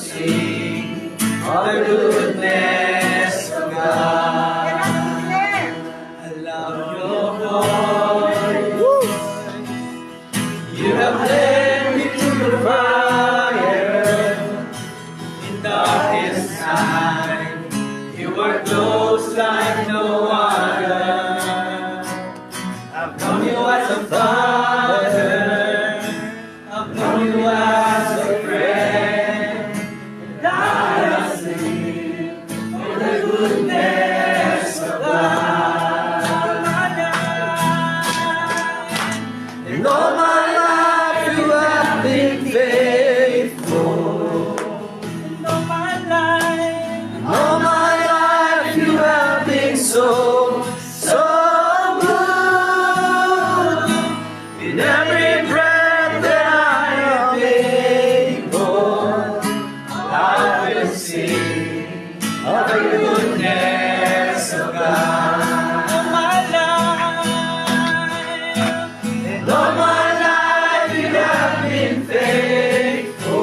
sing of the goodness of God. I love your voice. You have led me through the fire in darkest time. You are close like no other. I've known you as a father. I've known you as a friend. And I sing of the goodness of God. And all my life you have been faithful. And all my life you have been so good. In every breath that I am able, I will sing of the goodness of God. And all my life you have been faithful.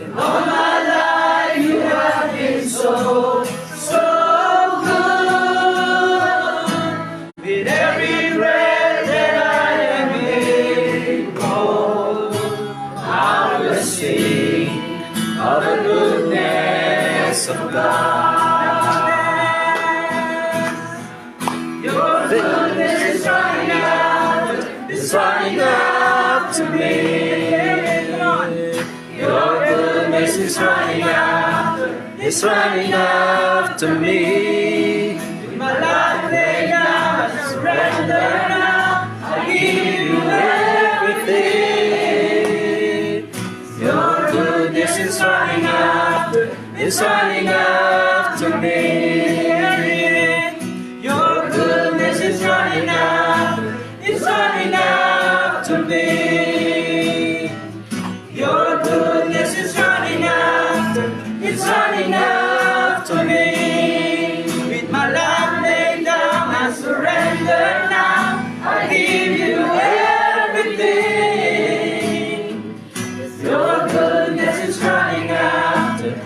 And all my life you have been so good. With every breath that I am able, I will sing of the goodness of God. Your goodness is running after me. Your goodness is running after me. With my life laid down, I surrender now. I give you everything. Your goodness is running after me. Your goodness is running after me. Your goodness is running after me. With my life laid down, I surrender now. I give you everything. Your goodness is running after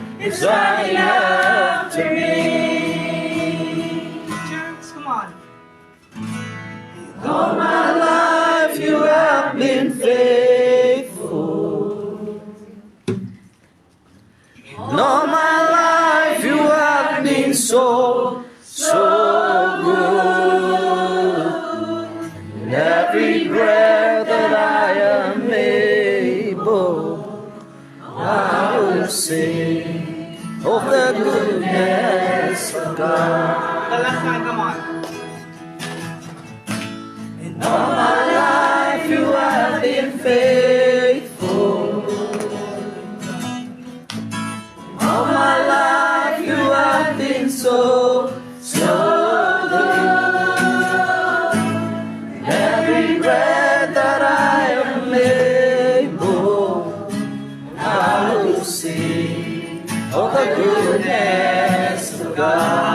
me. Church, come on. All my life you have been faithful. And all my life you have been so good. And every breath that I am able, I will sing of the goodness of God. The last time, come on. And all my life you have been faithful. All my life you have been so good. And every breath that I am able, I will sing of the goodness of God.